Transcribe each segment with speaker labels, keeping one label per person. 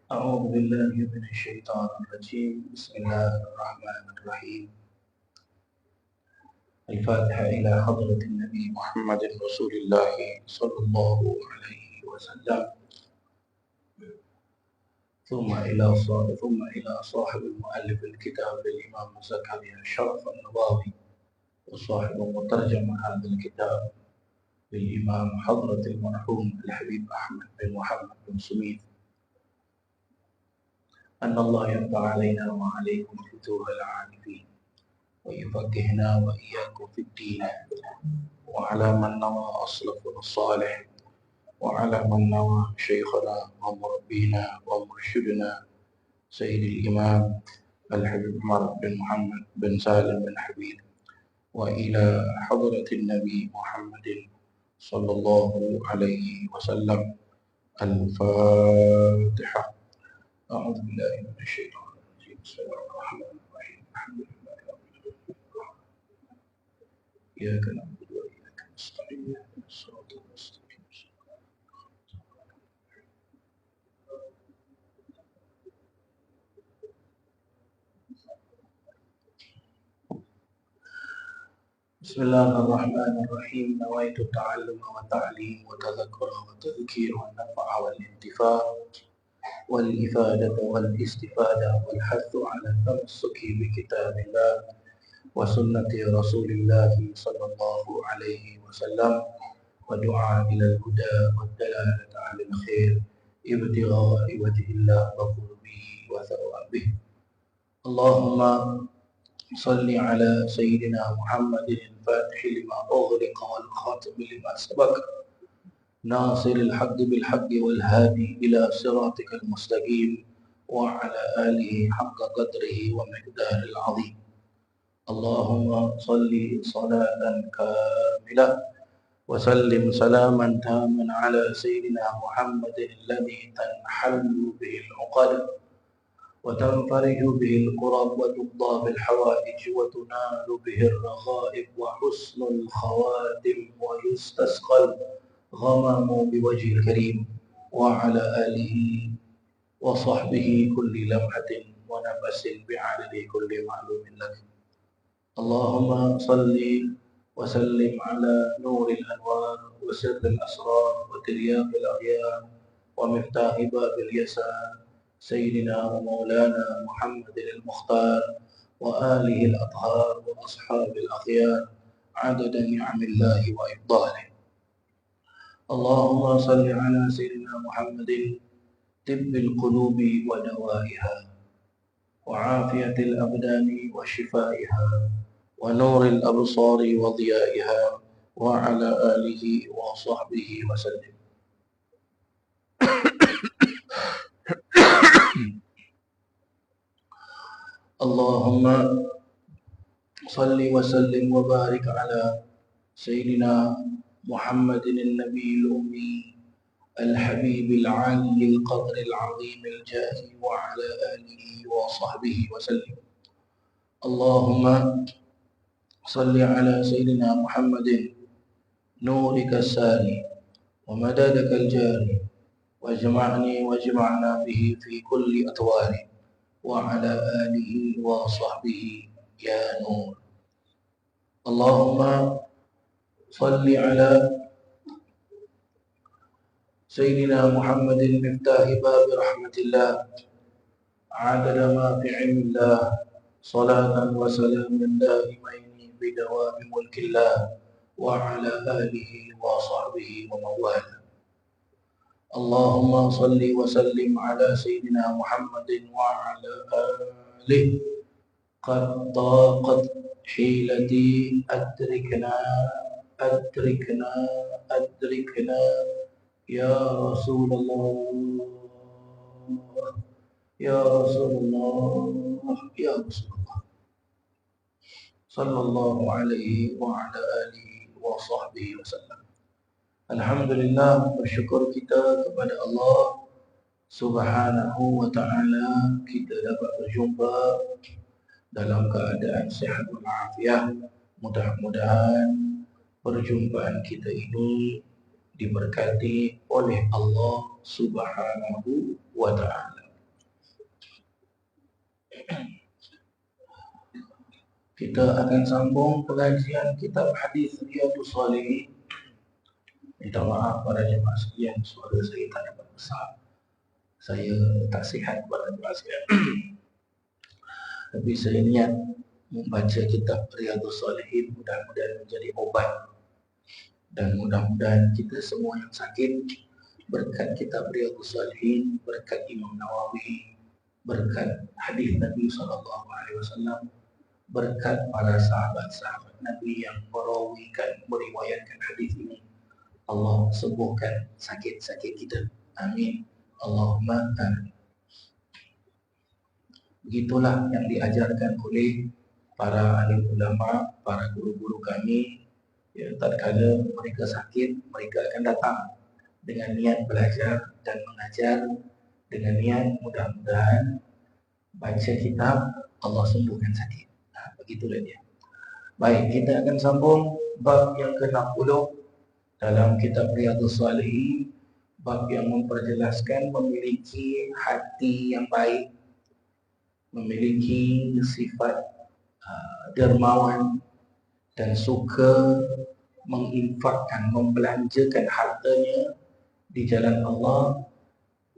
Speaker 1: أعوذ بالله من الشيطان الرجيم. بسم الله الرحمن الرحيم. الفاتحة إلى حضرة النبي محمد رسول الله صلى الله عليه وسلم، ثم إلى صاحب المؤلف الكتاب الإمام زكريا الشرف النبوي، وصاحب مترجم هذا الكتاب للإمام حضرة المرحوم الحبيب أحمد بن محمد بن سميث، أن الله يرضى علينا وعليكم فتوح العارفين، ويفقهنا وإياكم في الدين، وعلى من نوى أسلافنا الصالح، وعلى من نوى شيخنا ومربينا ومرشدنا سيد الإمام الحبيب عمر بن محمد بن سالم بن حبيب، وإلى حضرة النبي محمد صلى الله عليه وسلم. الفاتحة. أعوذ بالله من الشيطان الرجيم. بسم الله الرحمن الرحيم. الحمد لله رب العالمين. إياك نعبد وإياك نستعين. اهدنا الصراط المستقيم. بسم الله الرحمن الرحيم. نويت التعلم والتعليم وتذكر والتذكير والنفع والانتفاع والإفادة والاستفادة والحث على التمسك بكتاب الله وسنة رسول الله صلى الله عليه وسلم، ودعاء إلى الهدى والدلالة على الخير ابتغاء وجه الله وقربه وثوابه. اللهم صل على سيدنا محمد الفاتح لما أغلق والخاتم لما سبق، ناصر الحق بالحق والهادي إلى صراطك المستقيم، وعلى آله حق قدره ومقداره العظيم. اللهم صل صلاة كاملة وسلم سلاما تاما على سيدنا محمد الذي تنحل به العقد وتنفرج به الكرب وتقضى بالحوائج وتنال به الرغائب وحسن الخواتم ويستسقى الغمام بوجه الكريم، وعلى آله وصحبه كل لمحة ونفس بعدد كل معلوم لك. اللهم صل وسلم على نور الأنوار وسر الأسرار وترياق الأغيار ومفتاح باب اليسار سيدنا ومولانا محمد المختار وآله الأطهار وأصحاب الأخيار عدد نعم الله وإفضاله. اللهم صل على سيدنا محمد طب القلوب ودوائها وعافية الأبدان وشفائها ونور الأبصار وضيائها، وعلى آله وصحبه وسلم. اللهم صل وسلم وبارك على سيدنا محمد النبي الأمي الحبيب العالي القدر العظيم الجاه، وعلى آله وصحبه وسلم. اللهم صل على سيدنا محمد نورك الساري ومدادك الجاري، واجمعني واجمعنا به في كل أطوار، وعلى آله وصحبه يا نور. اللهم صل على سيدنا محمد مفتاح باب رحمة الله عدد ما في علم الله، صلاة وسلام دائمين بدوام ملك الله، وعلى آله وصحبه ومن والاه. اللهم صل وسلم على سيدنا محمد وعلى آله. قد ضاقت حيلتي أدركنا أدركنا أدركنا يا رسول الله يا رسول الله يا رسول الله صلى الله عليه وعلى آله وصحبه وسلم. Alhamdulillah, bersyukur kita kepada Allah Subhanahu wa ta'ala, kita dapat berjumpa dalam keadaan sehat walafiat. Mudah-mudahan perjumpaan kita ini diberkati oleh Allah Subhanahu wa ta'ala. Kita akan sambung pengajian kitab hadis Riyadhus Shalihin. Minta maaf pada jemaah sekalian, suara saya tak dapat besar. Saya tak sihat pada jemaah sekalian. Tapi saya niat membaca kitab Riyadhus Shalihin, mudah-mudahan menjadi obat. Dan mudah-mudahan kita semua yang sakit berkat kitab Riyadhus Shalihin, berkat Imam Nawawi, berkat hadis Nabi SAW, berkat para sahabat-sahabat Nabi yang meriwayatkan hadis ini, Allah sembuhkan sakit-sakit kita. Amin. Allahumma amin. Begitulah yang diajarkan oleh para alim ulama, para guru-guru kami. Ya, tatkala mereka sakit, mereka akan datang dengan niat belajar dan mengajar, dengan niat mudah-mudahan baca kitab Allah sembuhkan sakit. Nah, begitulah dia. Baik, kita akan sambung bab yang ke-60 dalam kitab Riyadhus Shalihin, bab yang memperjelaskan memiliki hati yang baik, memiliki sifat dermawan dan suka menginfakkan, membelanjakan hartanya di jalan Allah,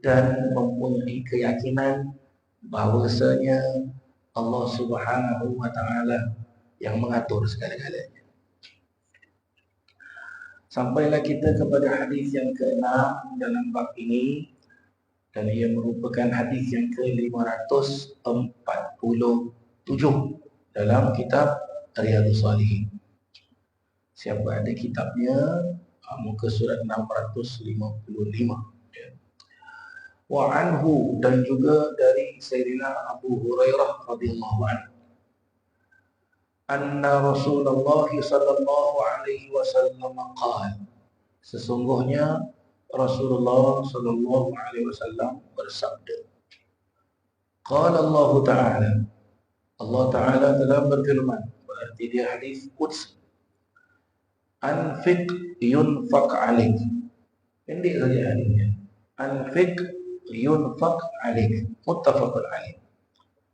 Speaker 1: dan mempunyai keyakinan bahawasanya Allah Subhanahu wa Ta'ala yang mengatur segala-galanya. Sampailah kita kepada hadis yang ke-6 dalam bab ini, dan ia merupakan hadis yang ke-547 dalam kitab Riyadhus Shalihin. Siapa ada kitabnya, muka surat 655. Wa anhu, dan juga dari Sayyidina Abu Hurairah radhiyallahu anhu, anna Rasulullah sallallahu alaihi wasallam qala, sesungguhnya Rasulullah sallallahu alaihi wasallam bersabda, qala Allah Ta'ala, Allah Ta'ala telah berfirman, berarti dia hadis qudsi, anfiq yunfaq alaik. Pendek saja hadisnya, anfiq yunfaq alaik, muttafaqun alaih.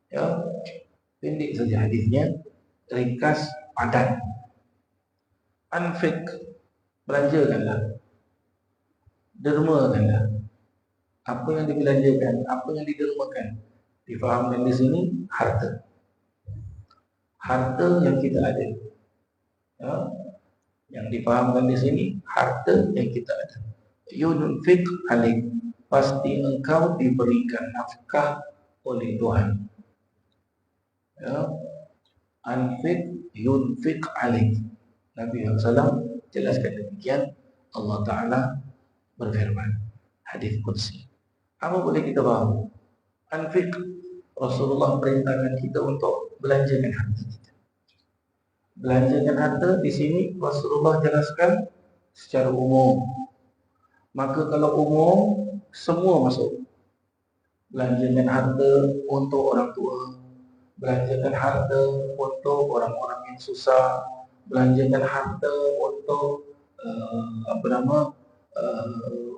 Speaker 1: Ya, pendek saja hadisnya, ringkas, padat. Anfiq, belanjakanlah, dermakanlah. Apa yang dibelanjakan, apa yang didermakan, difahamkan di sini harta. Harta yang kita ada. Ya, yang difahamkan di sini harta yang kita ada. Yunfiq alaik, pasti engkau diberikan nafkah oleh Tuhan. Ya, anfiq yunfiq alaik. Nabi SAW jelaskan demikian. Allah Ta'ala berfirman, hadis qudsi. Apa boleh kita faham? Anfiq, Rasulullah perintahkan kita untuk belanjakan harta kita. Belanjakan harta di sini Rasulullah jelaskan secara umum. Maka kalau umum, semua masuk. Belanjakan harta untuk orang tua, belanjakan harta untuk orang-orang yang susah, belanjakan harta untuk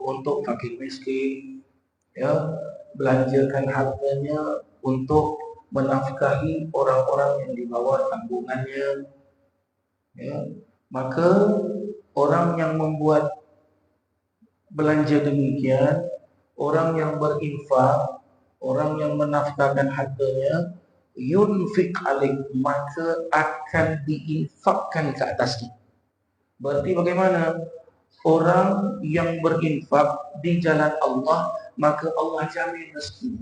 Speaker 1: untuk fakir miskin, ya, belanjakan hartanya untuk menafkahi orang-orang yang di bawah tanggungannya. Ya, maka orang yang membuat belanja demikian, orang yang berinfak, orang yang menafkahkan hartanya, yunfiq alaik, maka akan diinfakkan ke atasnya. Berarti bagaimana? Orang yang berinfak di jalan Allah, maka Allah jamin rezeki.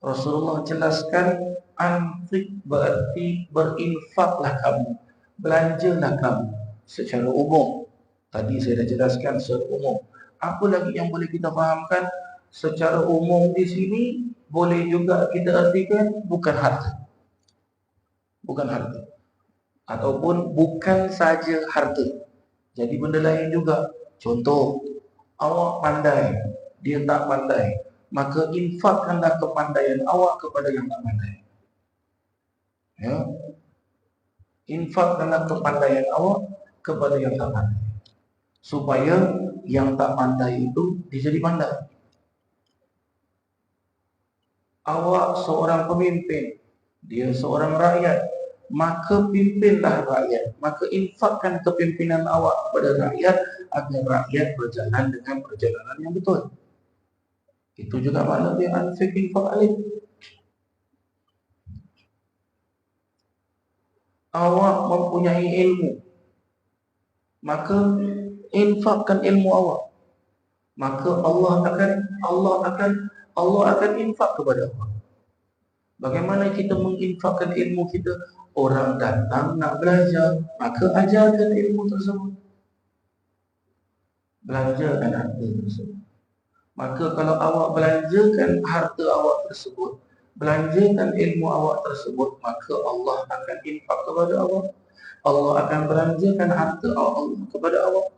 Speaker 1: Rasulullah jelaskan, anfiq berarti berinfaklah kamu, belanjalah kamu secara umum. Tadi saya dah jelaskan secara umum. Apa lagi yang boleh kita fahamkan? Secara umum di sini boleh juga kita artikan bukan harta. Bukan harta. Ataupun bukan saja harta. Jadi benda lain juga. Contoh, awak pandai, dia tak pandai, maka infakkanlah kepandaian awak kepada yang tak pandai. Ya. Infakkanlah kepandaian awak kepada yang tak pandai, supaya yang tak pandai itu dia jadi pandai. Awak seorang pemimpin, dia seorang rakyat, maka pimpinlah rakyat, maka infakkan kepimpinan awak kepada rakyat agar rakyat berjalan dengan perjalanan yang betul. Itu juga makna dia anfik infak alih. Awak mempunyai ilmu, maka infakkan ilmu awak, maka Allah akan infak kepada awak. Bagaimana kita menginfakkan ilmu kita? Orang datang nak belajar, maka ajarkan ilmu tersebut, belanjakan harta tersebut. Maka kalau awak belanjakan harta awak tersebut, belanjakan ilmu awak tersebut, maka Allah akan infak kepada awak. Allah akan belanjakan harta Allah kepada awak.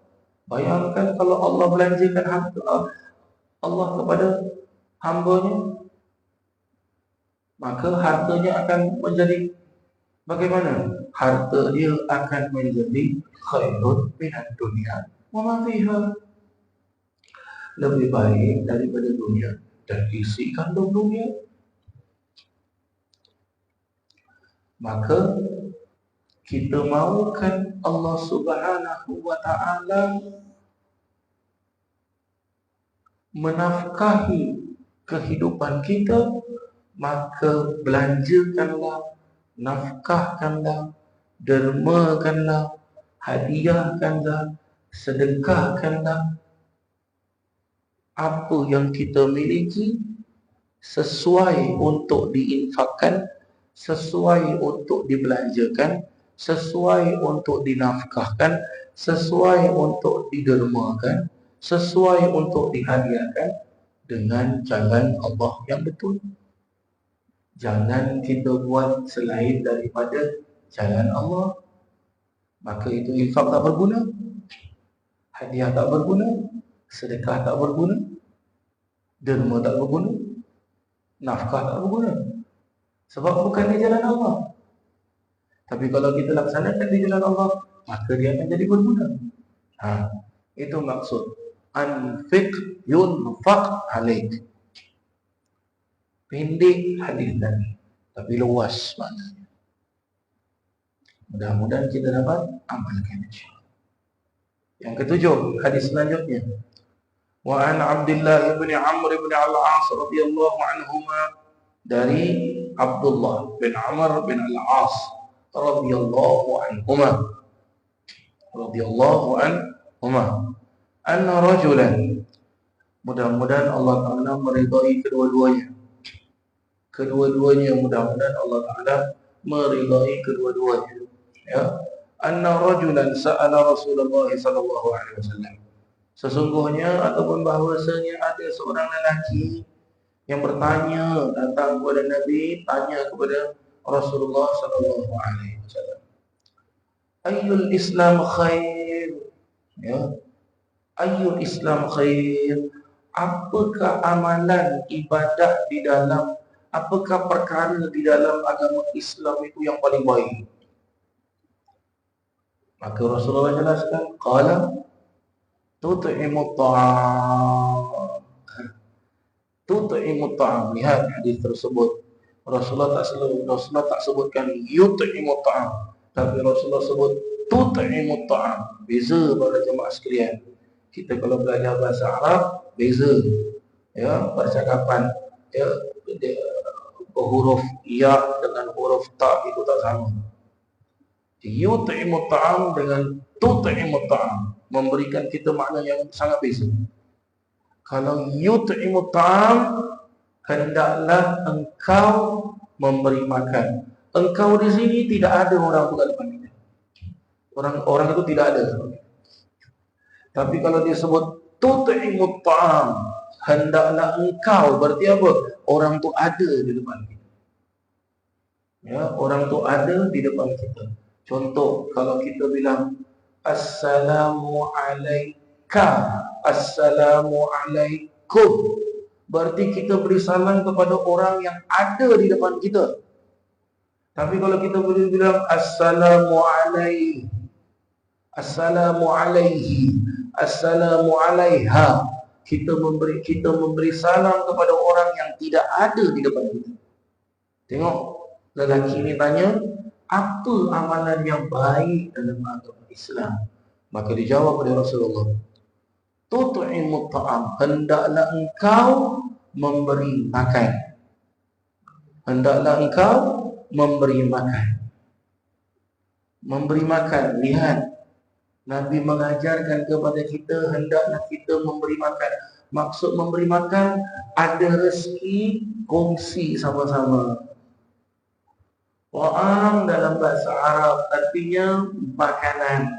Speaker 1: Bayangkan kalau Allah belanjakan harta Allah kepada hamba-Nya, maka hartanya akan menjadi bagaimana? Harta dia akan menjadi khairun minad dunia wa ma fiha, lebih baik daripada dunia dan isi kandung dunia. Maka kita mahukan Allah Subhanahu wa ta'ala menafkahi kehidupan kita, maka belanjakanlah, nafkahkanlah, dermakanlah, hadiahkanlah, sedekahkanlah apa yang kita miliki sesuai untuk diinfakkan, sesuai untuk dibelanjakan, sesuai untuk dinafkahkan, sesuai untuk didermakan, sesuai untuk dihadiahkan dengan jalan Allah yang betul. Jangan kita buat selain daripada jalan Allah, maka itu infak tak berguna, hadiah tak berguna, sedekah tak berguna, derma tak berguna, nafkah tak berguna. Sebab bukan di jalan Allah. Tapi kalau kita laksanakan di jalan Allah, maka dia akan jadi berguna. Itu maksud anfiq yunfaq alaik. Pendek hadis tadi, tapi luas maknanya. Mudah-mudahan kita dapat amalkan insya-Allah. Yang ketujuh, hadis selanjutnya. Wa an Abdullah bin Amr bin Al-As radhiyallahu anhuma, dari Abdullah bin Amr bin Al-As radhiyallahu anhuma, anna rajulan, mudah-mudahan Allah Ta'ala meridai kedua-duanya, mudah-mudahan Allah Ta'ala meridai kedua-duanya, ya. Anna rajulan sa'ala Rasulullah sallallahu alaihi wasallam, sesungguhnya ataupun bahwasanya ada seorang lelaki yang bertanya, datang kepada Nabi, tanya kepada Rasulullah sallallahu alaihi wasallam, ayyul Islam khair, ya, ayyul Islam khair, apakah amalan ibadah di dalam, apakah perkara di dalam agama Islam itu yang paling baik? Maka Rasulullah jelaskan, qala tut'imut ta'am. Tut'imut ta'am. Lihat hadis tersebut, Rasulullah tak sebutkan yut'imut ta'am, tapi Rasulullah sebut tut'imut ta'am. Beza pada jemaah sekalian. Kita kalau belajar bahasa Arab, beza, ya, percakapan, ya, huruf ya dengan huruf ta itu tak sama. Yut'imut ta'am dengan tut'imut ta'am memberikan kita makna yang sangat beza. Kalau yut'imut ta'am, hendaklah engkau memberi makan. Engkau di sini tidak ada orang tua depan kita. Orang itu tidak ada. Tapi kalau dia sebut tut'imut ta'am, hendaklah engkau, berarti apa? Orang tu ada di depan kita. Ya, orang tu ada di depan kita. Contoh, kalau kita bilang assalamu alaika, assalamu alaikum, berarti kita beri salam kepada orang yang ada di depan kita. Tapi kalau kita boleh bilang assalamu alaihi, assalamu alaihi, assalamu alaiha, kita memberi salam kepada orang yang tidak ada di depan kita. Tengok, lelaki ini tanya, apa amalan yang baik dalam agama Islam? Maka dijawab oleh Rasulullah, tut'imut ta'am, hendaklah engkau memberi makan. Hendaklah engkau memberi makan. Memberi makan, lihat, Nabi mengajarkan kepada kita hendaklah kita memberi makan. Maksud memberi makan, ada rezeki, kongsi sama-sama. Ta'am dalam bahasa Arab artinya makanan.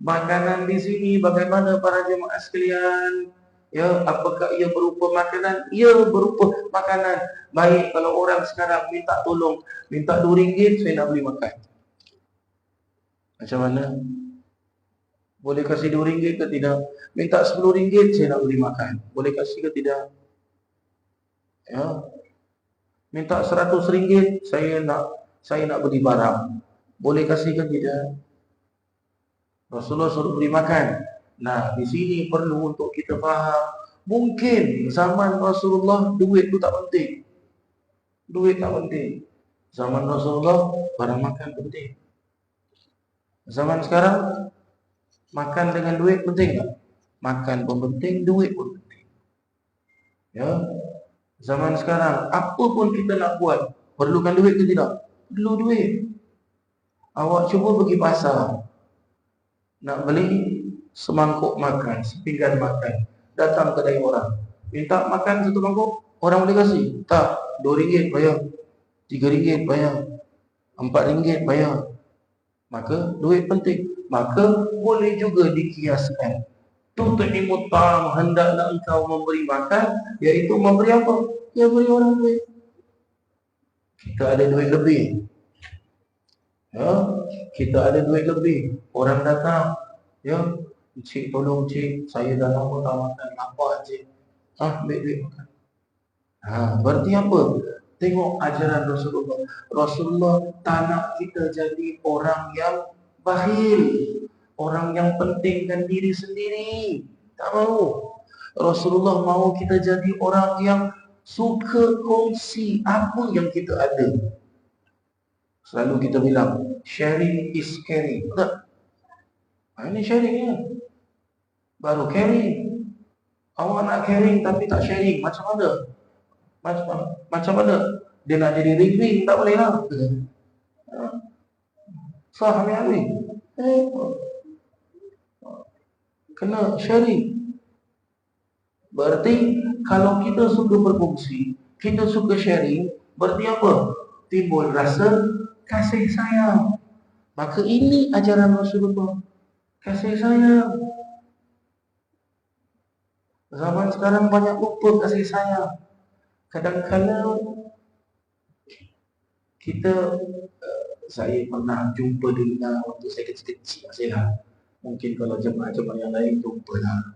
Speaker 1: Makanan di sini bagaimana para jemaah sekalian? Ya, apakah ia berupa makanan? Ia berupa makanan. Baik, kalau orang sekarang minta tolong, minta RM2, saya nak beli makan. Macam mana? Boleh kasih RM2 ke tidak? Minta RM10, saya nak beli makan. Boleh kasih ke tidak? Ya. Minta RM100, saya nak beli barang. Boleh kasih ke tidak? Rasulullah suruh beri makan. Nah, di sini perlu untuk kita faham, mungkin zaman Rasulullah duit tu tak penting. Duit tak penting. Zaman Rasulullah barang makan penting. Zaman sekarang makan dengan duit penting tak? Makan pun penting, duit pun penting. Ya. Zaman sekarang apa pun kita nak buat, perlukan duit ke tidak? Perlu duit. Awak cuba pergi pasar, nak beli semangkuk makan, sepinggan makan, datang kedai orang, minta makan satu mangkuk, orang boleh kasih? Tak, RM2 bayar, RM3 bayar, RM4 bayar. Maka duit penting. Maka boleh juga dikiaskan, tut'imut ta'am, hendaklah engkau memberi makan, iaitu memberi apa? Ya, beri orang duit. Kita ada duit lebih, ya, kita ada duit lebih, orang datang, ya, cik tolong cik, saya dah lama tak makan, lapar cik. Ambil duit makan. Berarti apa? Tengok ajaran Rasulullah. Rasulullah tak nak kita jadi orang yang bakhil, orang yang pentingkan diri sendiri. Tak mahu. Rasulullah mahu kita jadi orang yang suka kongsi apa yang kita ada. Selalu kita bilang, sharing is caring. Tak? Ini sharing ya. Baru caring. Awak nak caring tapi tak sharing, macam mana? Macam mana? Dia nak jadi ring-ring, tak boleh lah. Sah ambil-ambil. Kena sharing. Berarti kalau kita suka berkongsi, kita suka sharing, berarti apa? Timbul rasa kasih sayang. Maka ini ajaran Rasulullah, kasih sayang. Zaman sekarang banyak lupa kasih sayang. Kadang-kadang kita, saya pernah jumpa dengan waktu saya kecil-kecil, saya mungkin kalau jemaah-jemaah yang lain jumpa lah.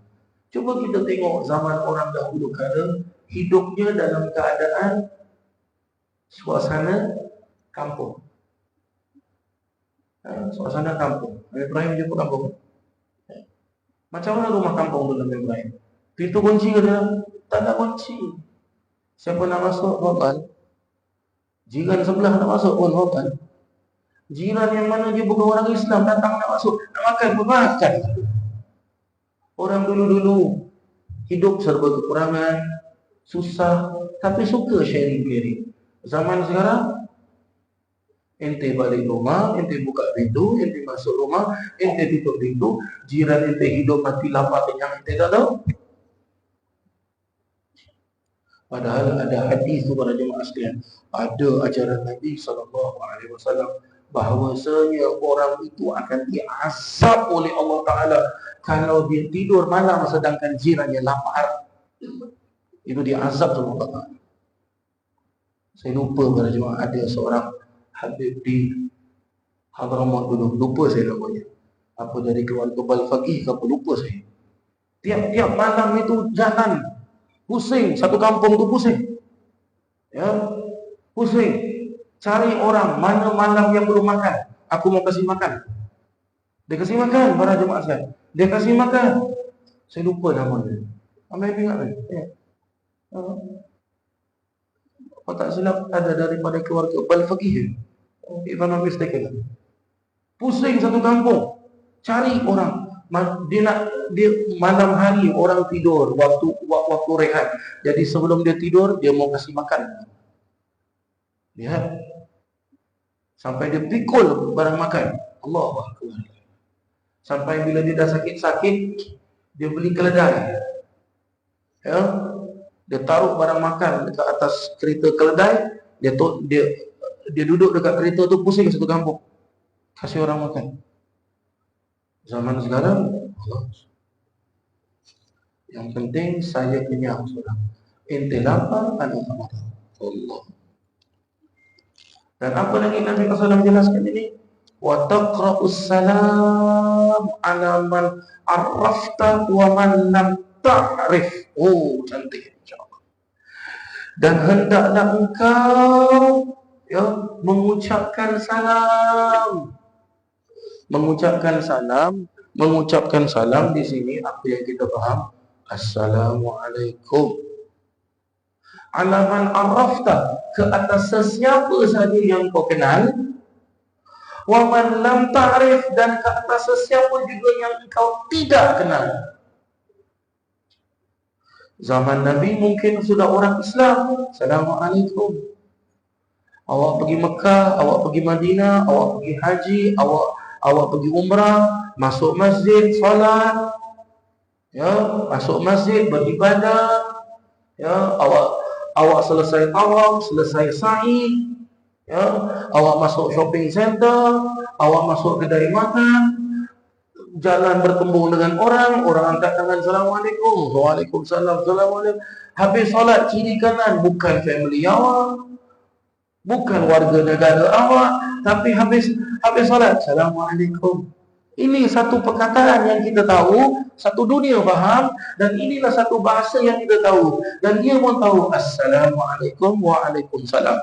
Speaker 1: Cuba kita tengok zaman orang dahulu kala, hidupnya dalam keadaan suasana kampung. Suasana kampung. Ibrahim jumpa kampung. Macam mana rumah kampung dulu Ibrahim? Pintu kunci ke dalam? Tak ada kunci. Siapa nak masuk, hafal. Jiran sebelah nak masuk pun hafal. Jiran yang mana dia bukan orang Islam datang nak masuk, nak makan pun makan. Orang dulu-dulu hidup serba kekurangan, susah, tapi suka sharing-sharing. Zaman sekarang, ente balik rumah, ente buka pintu, ente masuk rumah, ente tutup pintu, jiran ente hidup mati lapar kenyang, ente tak tahu. Padahal ada hadis tu para jemaah sekalian, ada ajaran Nabi SAW bahawasanya orang itu akan diazab oleh Allah Ta'ala kalau dia tidur malam sedangkan jirannya lapar. Itu diazab oleh Allah Ta'ala. Saya lupa para jemaah, ada seorang Habib di Hadramaut dulu, lupa saya namanya. Apa dari keluarga Balfaqih ke apa, lupa saya. Tiap-tiap malam itu jalan pusing, satu kampung tu pusing. Ya, pusing. Cari orang mana malam yang belum makan. Aku mau kasih makan. Dia kasih makan para jemaah sekalian. Dia kasih makan. Saya lupa namanya. Ambil ingat ni. Ya. Kalau tak silap ada daripada keluarga Balfaqih, if I'm not mistaken. Pusing satu kampung, cari orang. Dia malam hari orang tidur, waktu rehat. Jadi sebelum dia tidur, dia mau kasih makan. Lihat, sampai dia pikul barang makan. Allahu Akbar. Sampai bila dia dah sakit-sakit, dia beli keledai. Ya, dia taruh barang makan dekat atas kereta keledai. Dia duduk dekat kereta tu, pusing satu kampung, kasih orang makan. Zaman sekarang, Allah, yang penting saya kenyang sudah. Ente lapar, anak lapar. Allah. Dan apa lagi Nabi SAW menjelaskan ini? Wa taqra'us salam ala man arrafta wa man lam ta'rif. Oh, cantik, insyaAllah. Dan hendaklah engkau mengucapkan salam. Mengucapkan salam di sini apa yang kita faham? Assalamualaikum. Alaman arafta, ke atas sesiapa saja yang kau kenal. Wa man lam ta'rif, dan ke atas sesiapa juga yang engkau tidak kenal. Zaman Nabi mungkin sudah orang Islam. Assalamualaikum. Awak pergi Mekah, awak pergi Madinah, awak pergi haji, awak pergi umrah, masuk masjid, solat, ya, masuk masjid, beribadah, ya, awak selesai tawaf, selesai sa'i, ya, awak masuk shopping center, awak masuk kedai makan, jalan bertembung dengan orang angkat tangan, Assalamualaikum, Waalaikumsalam, Assalamualaikum. Habis solat kiri kanan, bukan family awak, bukan warga negara awak, tapi habis solat, Assalamualaikum. Ini satu perkataan yang kita tahu, satu dunia faham, dan inilah satu bahasa yang kita tahu, dan dia pun tahu Assalamualaikum, Waalaikumsalam.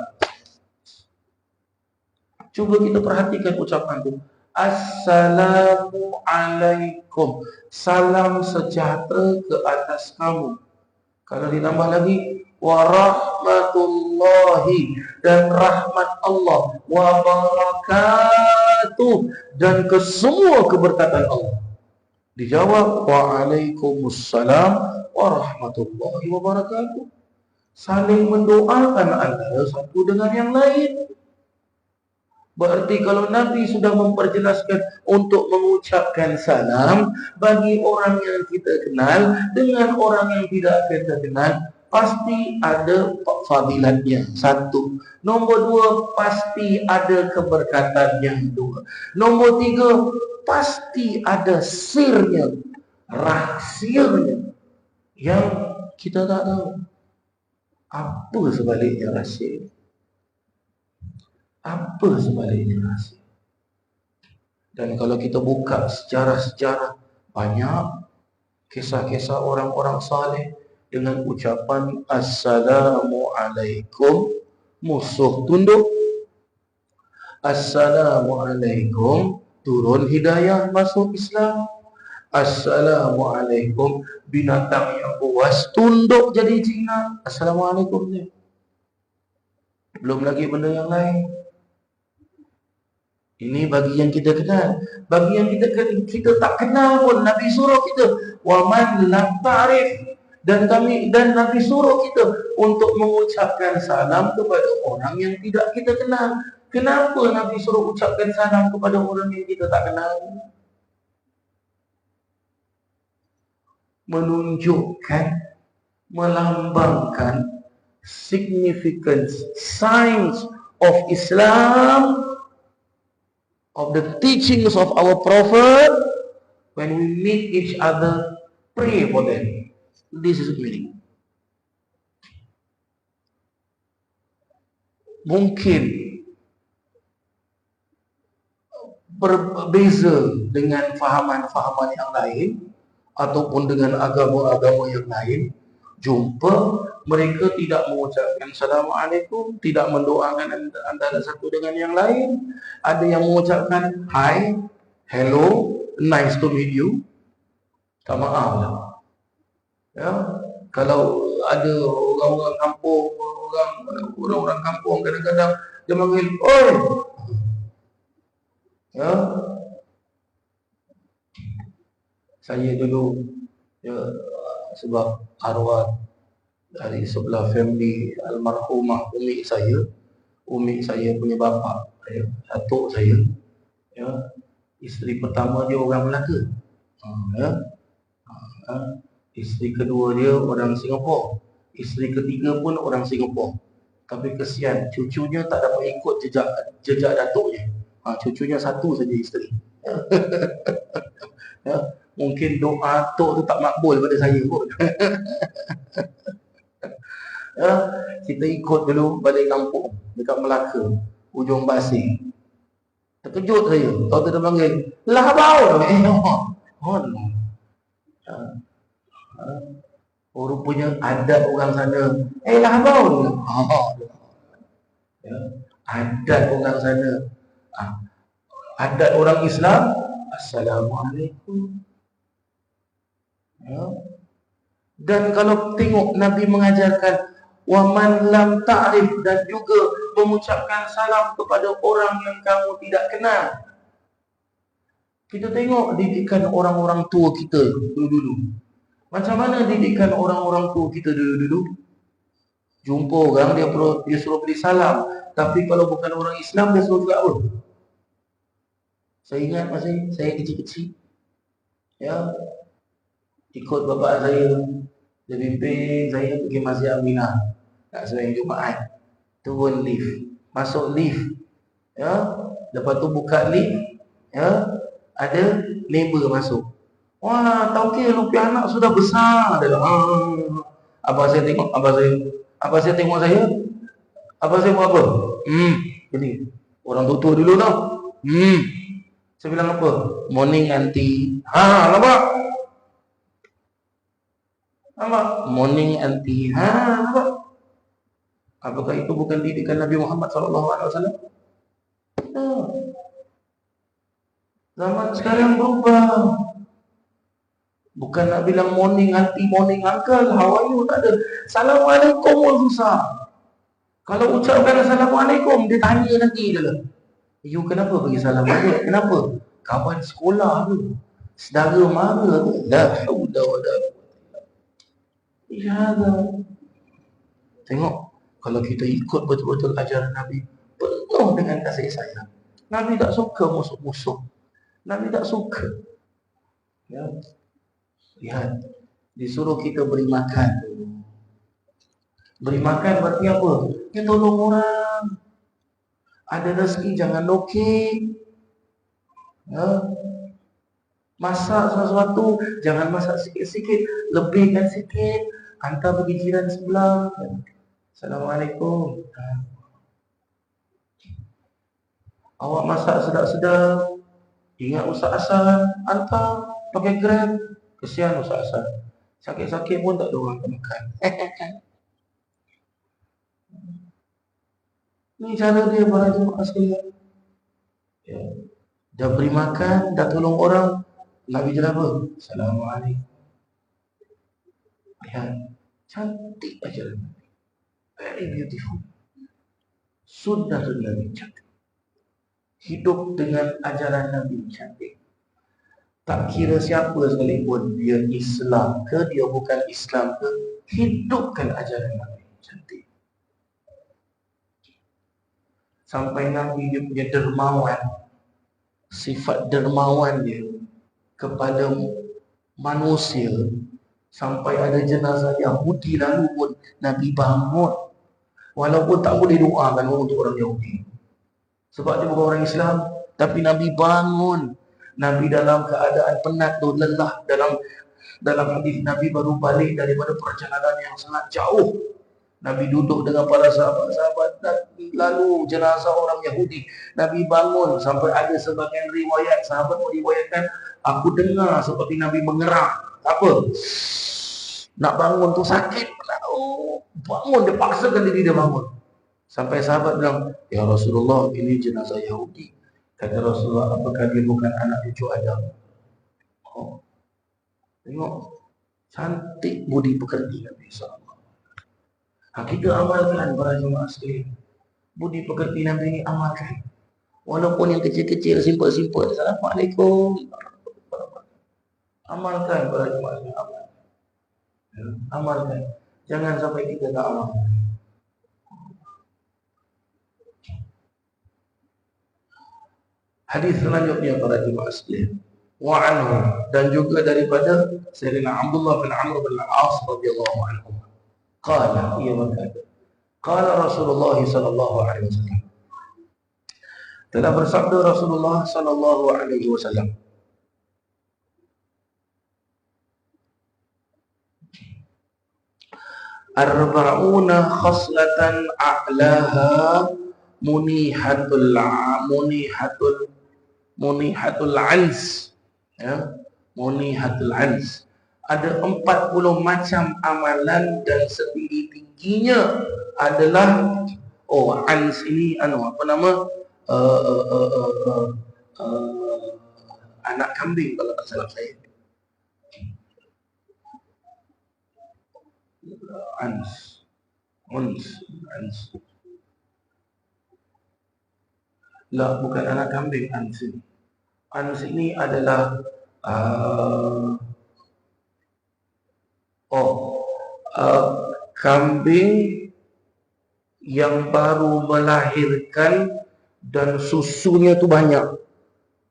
Speaker 1: Cuba kita perhatikan ucapan itu. Assalamualaikum, salam sejahtera ke atas kamu. Kalau ditambah lagi warahmatullahi, dan rahmat Allah, wabarakatuh, dan ke semua keberkatan Allah. Dijawab waalaikumsalam warahmatullahi wabarakatuh. Saling mendoakan antara satu dengan yang lain. Berarti kalau Nabi sudah memperjelaskan untuk mengucapkan salam bagi orang yang kita kenal dengan orang yang tidak kita kenal, pasti ada fadilatnya. Satu. Nombor dua, pasti ada keberkatannya. Dua. Nombor tiga, pasti ada sirnya, rahsianya yang kita tak tahu. Apa sebaliknya rahsia? Apa sebaliknya rahsia? Dan kalau kita buka sejarah-sejarah, banyak kisah-kisah orang-orang saleh dengan ucapan Assalamualaikum, musuh tunduk. Assalamualaikum, turun hidayah masuk Islam. Assalamualaikum, binatang yang buas tunduk jadi Cina. Assalamualaikum ni. Belum lagi benda yang lain. Ini bagi yang kita kenal. Bagi yang kita tak kenal pun, Nabi suruh kita wa man lam ta'rif, dan Nabi suruh kita untuk mengucapkan salam kepada orang yang tidak kita kenal. Kenapa Nabi suruh ucapkan salam kepada orang yang kita tak kenal? Menunjukkan, melambangkan significance, signs of Islam, of the teachings of our Prophet. When we meet each other, pray for them. This is meaning. Mungkin berbeza dengan fahaman-fahaman yang lain ataupun dengan agama-agama yang lain. Jumpa mereka tidak mengucapkan Assalamualaikum, tidak mendoakan antara satu dengan yang lain. Ada yang mengucapkan hi, hello, nice to meet you. Tak maaf lah. Ya, kalau ada orang-orang kampung, orang-orang kampung kadang-kadang dia panggil, oi, ya, saya dulu, ya, sebab arwah dari sebelah family almarhumah umi saya punya bapa, ya, datuk saya, ya, isteri pertama dia orang Melaka, ya, ha, isteri kedua dia orang Singapura, isteri ketiga pun orang Singapura. Tapi kesian, cucunya tak dapat ikut jejak datuknya. Cucunya satu saja isteri. Ya, mungkin doa tok tu tak makbul pada saya pun. Ya, kita ikut dulu balik kampung dekat Melaka, ujung Basing. Terkejut saya. Tahu dia panggil, lah bau. Oh, no. Oh, rupanya ada orang sana. Lah bau. Ya, adat orang sana. Adat orang Islam, Assalamualaikum. Ya. Dan kalau tengok Nabi mengajarkan waman lam ta'rif, dan juga mengucapkan salam kepada orang yang kamu tidak kenal. Kita tengok didikan orang-orang tua kita dulu-dulu. Macam mana didikan orang-orang tua kita dulu-dulu? Jumpa orang dia suruh beri salam, tapi kalau bukan orang Islam dia suruh buat apa? Saya ingat masa saya kecil-kecil, ya, ikut bapa saya, dia bimbing saya pergi Masjid Aminah nak sembahyang Jumaat, turun lift, masuk lift, ya, lepas tu buka lift, ya, ada neighbor masuk. Wah, taukir rupiah anak sudah besar dah. Abang saya tengok, abang saya tengok saya, abang saya buat apa? Jadi orang tua dulu tau. Saya bilang apa? Morning auntie. Nampak? Morning auntie. Nampak? Apakah itu bukan didikan Nabi Muhammad SAW? Zaman sekarang berubah. Bukan nak bilang morning auntie, morning uncle, how are you? Tak ada. Assalamualaikum pun susah. Kalau ucapkan Assalamualaikum, dia tanya nanti je lah. You kenapa bagi salam balik? Kenapa? Kawan sekolah tu, saudara mara tu. La haula wala quwwata. Tengok, kalau kita ikut betul-betul ajaran Nabi, penuh dengan kasih sayang. Nabi tak suka musuh-musuh. Nabi tak suka. Ya. Lihat, disuruh kita beri makan. Beri makan berarti apa? Kita tolong orang. Ada rezeki jangan lokek. Ya. Masak sesuatu jangan masak sikit-sikit, lebihkan sikit, hantar bagi jiran sebelah. Assalamualaikum. Awak masak sedap-sedap, ingat Ustaz Hasan, hantar pakai Grab. Kesian Ustaz Hasan, sakit-sakit pun tak ada orang makan. Ini cara dia para jemaah sekalian. Ya. Dah beri makan, dah tolong orang, Nabi je apa? Assalamualaikum. Lihat, cantik ajaran Nabi. Very beautiful. Sunnah Nabi cantik. Hidup dengan ajaran Nabi cantik. Tak kira siapa sekalipun, dia Islam ke, dia bukan Islam ke, hidupkan ajaran Nabi cantik. Sampai Nabi dia punya dermawan, sifat dermawan dia kepada manusia. Sampai ada jenazah Yahudi lalu pun Nabi bangun, walaupun tak boleh doakan untuk orang Yahudi sebab dia bukan orang Islam, tapi Nabi bangun. Nabi dalam keadaan penat tu, lelah, dalam hadis Nabi baru balik daripada perjalanan yang sangat jauh. Nabi duduk dengan para sahabat-sahabat, lalu jenazah orang Yahudi. Nabi bangun, sampai ada sebagian riwayat sahabat meriwayatkan, aku dengar seperti Nabi mengerang. Apa? Nak bangun tu sakit. Bangun, dia paksakan diri dia bangun. Sampai sahabat bilang, ya Rasulullah, ini jenazah Yahudi. Kata Rasulullah, apakah dia bukan anak cucu Adam? Tengok, Cantik budi pekerti Nabi SAW. Kita amalkan para jemaah sekalian. Budi pekerti Nabi ini amalkan. Walaupun yang kecil-kecil, simple-simple. Assalamualaikum. Amalkan para jemaah sekalian. Amalkan. Jangan sampai kita tak amalkan. Hadis selanjutnya para jemaah sekalian. Wa anhu, dan juga daripada Sayyidina Abdullah bin Amr bin Al-As radhiyallahu anhu. Qala, ia berkata, qala Rasulullah sallallahu alaihi wasallam. Telah bersabda Rasulullah sallallahu alaihi wasallam. Arba'una khaslatan a'laha munihatul ans, ya, munihatul ans. Ada 40 macam amalan dan setinggi-tingginya adalah ans ini apa nama, anak kambing kalau tak salah saya. Ans. Lah, bukan anak kambing ans ini. Ans ini adalah kambing yang baru melahirkan dan susunya tu banyak.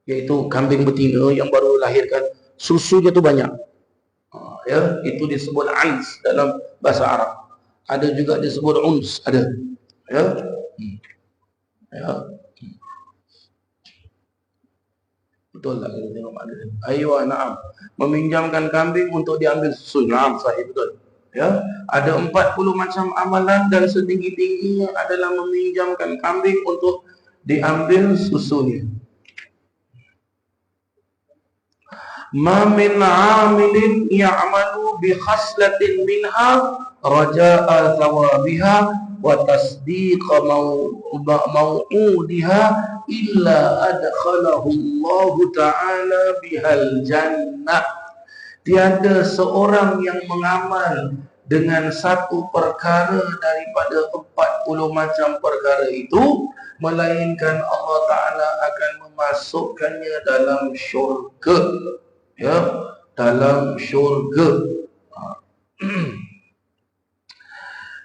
Speaker 1: Yaitu kambing betina yang baru melahirkan, susunya tu banyak. Ya, itu disebut ans dalam bahasa Arab. Ada juga disebut uns, ada. Ya. Ya. Betul lah kalau tengok ada. Aywa, na'am. Meminjamkan kambing untuk diambil susu. Na'am, sahih, betul. Ya, ada 40 macam amalan dan setinggi-tingginya adalah meminjamkan kambing untuk diambil susunya. Ma min 'amilin ya'malu bi khaslatin minha raja'a thawabiha wa tasdiqa mau'udiha illa adkhalahu Allah ta'ala bihal jannah. Tiada seorang yang mengamal dengan satu perkara daripada 40 macam perkara itu, melainkan Allah Ta'ala akan memasukkannya dalam syurga. Ya, dalam syurga.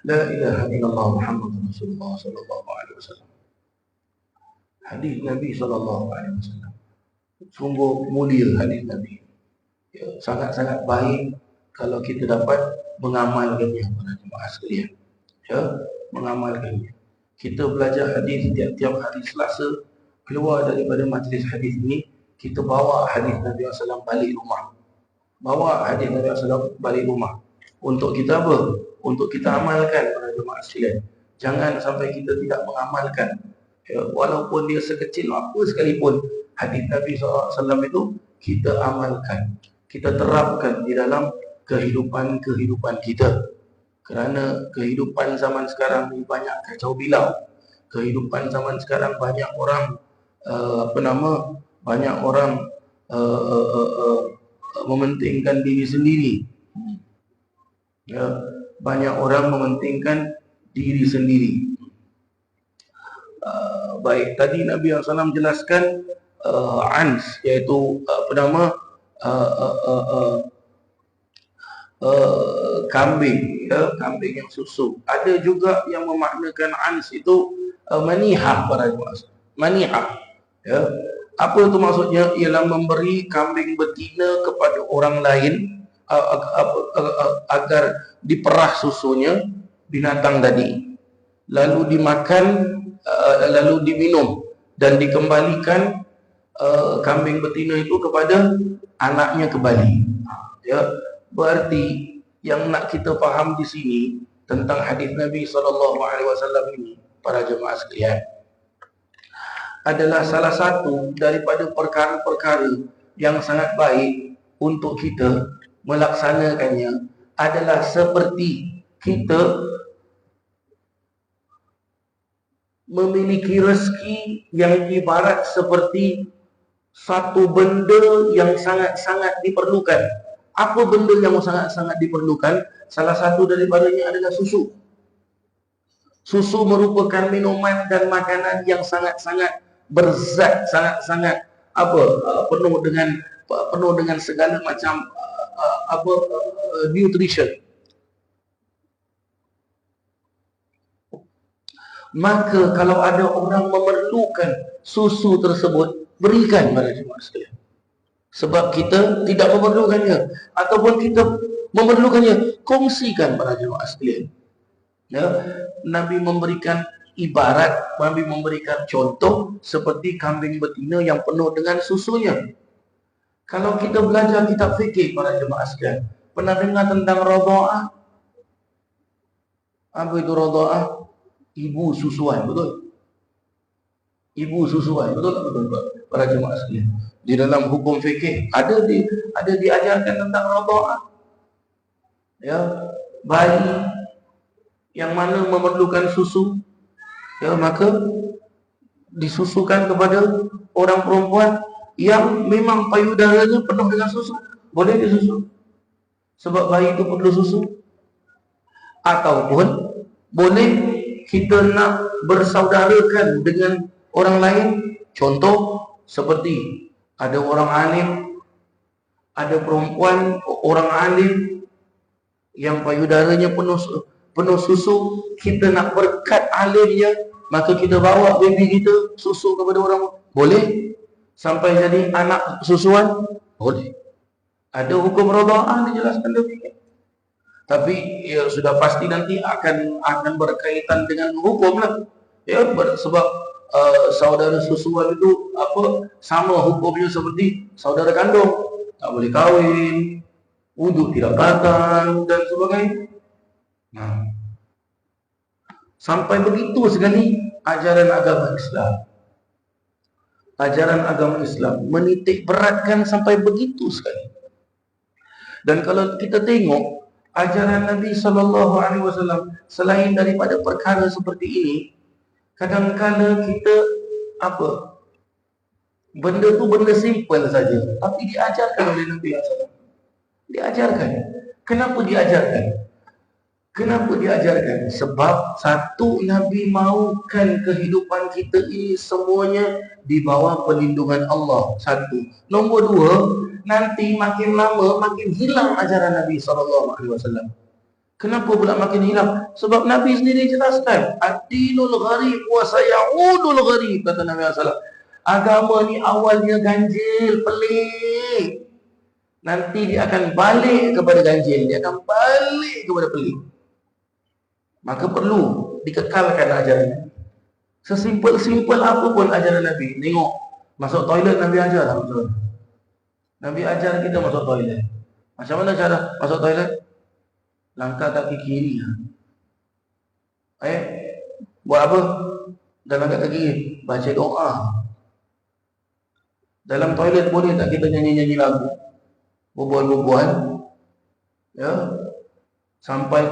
Speaker 1: La ilaha illallah Muhammad Rasulullah sallallahu alaihi wasallam. Hadis Nabi sallallahu alaihi wasallam. Sungguh mulia hadis Nabi. Ya, sangat-sangat baik kalau kita dapat mengamalkannya para jemaah sekalian. Ya, mengamalkannya. Kita belajar hadis tiap-tiap hari Selasa, keluar daripada majlis hadis ini, kita bawa hadis Nabi SAW balik rumah. Bawa hadis Nabi SAW balik rumah. Untuk kita apa? Untuk kita amalkan para jemaah sekalian. Jangan sampai kita tidak mengamalkan. Ya, walaupun dia sekecil apa sekalipun, hadis Nabi SAW itu kita amalkan. Kita terapkan di dalam kehidupan kita. Kerana kehidupan zaman sekarang ni banyak kacau bilau. Kehidupan zaman sekarang banyak orang banyak orang mementingkan diri sendiri. Ya, banyak orang mementingkan diri sendiri. Baik, tadi Nabi SAW jelaskan ans, iaitu kambing, ya, kambing yang susu. Ada juga yang memaknakan ans itu manihah para jemaah. Manihah, ya. Apa itu maksudnya? Ialah memberi kambing betina kepada orang lain agar diperah susunya binatang tadi, lalu dimakan, lalu diminum dan dikembalikan kambing betina itu kepada anaknya kembali. Ya, berarti yang nak kita faham di sini tentang hadis Nabi SAW ini para jemaah sekalian, adalah salah satu daripada perkara-perkara yang sangat baik untuk kita melaksanakannya adalah seperti kita memiliki rezeki yang ibarat seperti satu benda yang sangat-sangat diperlukan. Apa benda yang sangat-sangat diperlukan? Salah satu daripadanya adalah susu. Susu merupakan minuman dan makanan yang sangat-sangat berzat, sangat-sangat penuh dengan segala macam nutrition. Maka kalau ada orang memerlukan susu tersebut, berikan pada jemaah sekalian. Sebab kita tidak memerlukannya, ataupun kita memerlukannya, kongsikan pada jemaah sekalian. Ya, Nabi memberikan ibarat, Nabi memberikan contoh seperti kambing betina yang penuh dengan susunya. Kalau kita belajar kitab fikih para jemaah sekalian, pernah dengar tentang radha'ah? Apa itu radha'ah? Ibu susuan, betul? Ibu susuan, betul tak betul para jemaah sekalian? Di dalam hukum fikih ada diajarkan tentang radha'ah. Ya, bayi yang mana memerlukan susu, ya, maka disusukan kepada orang perempuan yang memang payudaranya penuh dengan susu, boleh disusu sebab bayi itu perlu susu. Ataupun boleh kita nak bersaudarakan dengan orang lain, contoh seperti ada orang alim, ada perempuan orang alim yang payudaranya penuh susu, kita nak berkat alimnya, maka kita bawa baby kita susu kepada orang, boleh? Sampai jadi anak susuan, boleh. Ada hukum radha'ah dijelaskan demikian. Tapi ya, sudah pasti nanti akan berkaitan dengan hukum lah. Ya, sebab saudara susuan itu sama hukumnya seperti saudara kandung, tak boleh kahwin, wuduk tidak batal dan sebagainya. Nah, sampai begitu sekali ajaran agama Islam. Ajaran agama Islam menitik beratkan sampai begitu sekali. Dan kalau kita tengok ajaran Nabi SAW, selain daripada perkara seperti ini, kadang-kadang kita benda tu benda simple saja, tapi diajarkan oleh Nabi SAW. Diajarkan. Kenapa diajarkan? Kenapa diajarkan? Sebab satu, Nabi mahukan kehidupan kita ini semuanya di bawah perlindungan Allah. Satu. Nombor dua, nanti makin lama makin hilang ajaran Nabi SAW. Kenapa pula makin hilang? Sebab Nabi sendiri jelaskan, ad-dinul gharib wa saya'udul gharib, kata Nabi SAW. Agama ni awalnya ganjil, pelik. Nanti dia akan balik kepada ganjil, dia akan balik kepada pelik. Maka perlu dikekalkan ajaran. Sesimpel-simpel apapun ajaran Nabi. Tengok, masuk toilet Nabi ajar tak betul? Nabi ajar kita masuk toilet. Macam mana cara masuk toilet? Langkah kaki kiri. Buat apa? Dalam kaki kiri, baca doa. Dalam toilet boleh tak kita nyanyi-nyanyi lagu? Berbual-berbual. Ya. Sampai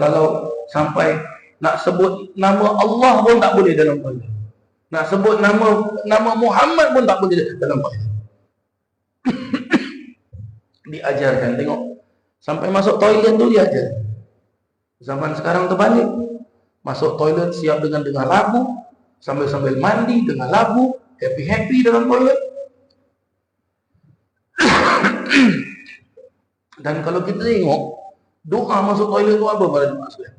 Speaker 1: nak sebut nama Allah pun tak boleh dalam toilet. Nak sebut nama Muhammad pun tak boleh dalam toilet. Diajarkan, tengok. Sampai masuk toilet tu dia ajar. Zaman sekarang terbalik. Masuk toilet siap dengan lagu, sambil mandi dengan lagu, happy dalam toilet. Dan kalau kita tengok doa masuk toilet tu apa pada jemaah sekalian?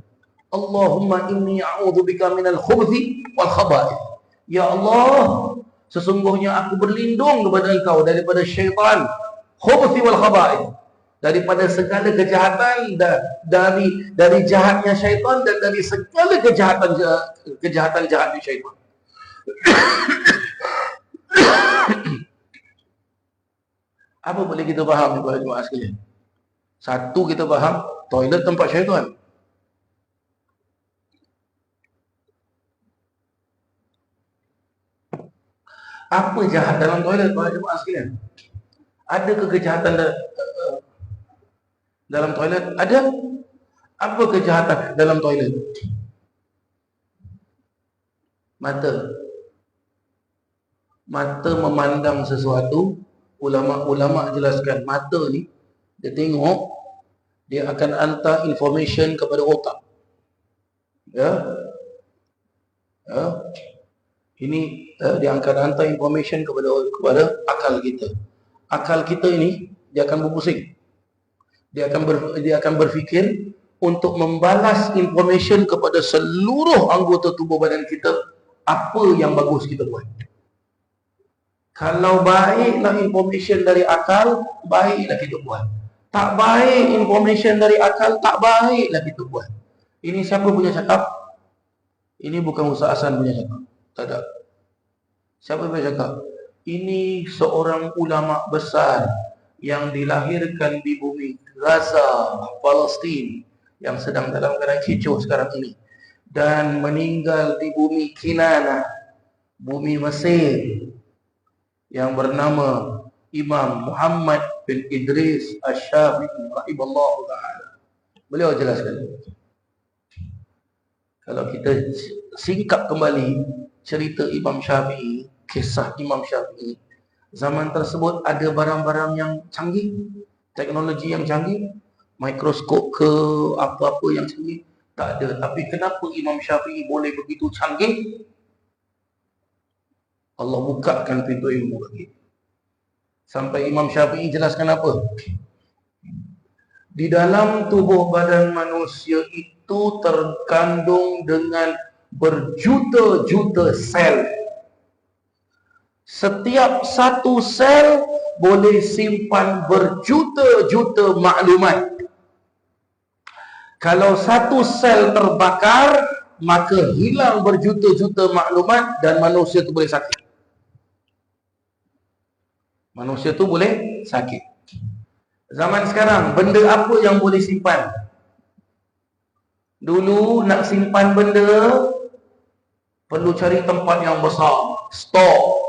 Speaker 1: Allahumma inni a'udzubika minal khubuthi wal khaba'ith. Ya Allah, sesungguhnya aku berlindung kepada Engkau daripada syaitan, khubuthi wal khaba'ith, daripada segala kejahatan, dari jahatnya syaitan dan dari segala kejahatan jahatnya syaitan. Apa boleh kita faham kepada jemaah sekalian? Satu, kita faham toilet tempat syaitan. Apa jahat dalam toilet para jemaah sekalian? Adakah kejahatan dalam toilet? Ada. Apa kejahatan dalam toilet? Mata memandang sesuatu. Ulama-ulama jelaskan mata ni Dia tengok, dia akan hantar information kepada otak. Ya. Ini dia akan hantar information kepada akal kita. Akal kita ini dia akan berpusing. Dia akan berfikir untuk membalas information kepada seluruh anggota tubuh badan kita, apa yang bagus kita buat. Kalau baiklah information dari akal, baiklah kita buat. Tak baik information dari akal, tak baiklah kita buat. Ini siapa punya cakap? Ini bukan Ustaz Hasan punya cakap. Tak ada. Siapa punya cakap? Ini seorang ulama besar yang dilahirkan di bumi Gaza, Palestin, yang sedang dalam keadaan kecoh sekarang ini, dan meninggal di bumi Kinana, bumi Mesir, yang bernama Imam Muhammad bin Idris Asy-Syafi'i rahimahullah ta'ala. Beliau jelaskan, kalau kita singkap kembali cerita Imam Syafi'i, kisah Imam Syafi'i, zaman tersebut ada barang-barang yang canggih, teknologi yang canggih, mikroskop ke apa-apa yang canggih, tak ada. Tapi kenapa Imam Syafi'i boleh begitu canggih? Allah bukakan pintu ilmu bagi. Sampai Imam Syafi'i jelaskan apa? Di dalam tubuh badan manusia itu terkandung dengan berjuta-juta sel. Setiap satu sel boleh simpan berjuta-juta maklumat. Kalau satu sel terbakar, maka hilang berjuta-juta maklumat dan manusia itu boleh sakit. Manusia itu boleh sakit. Zaman sekarang, benda apa yang boleh simpan? Dulu nak simpan benda, perlu cari tempat yang besar, store.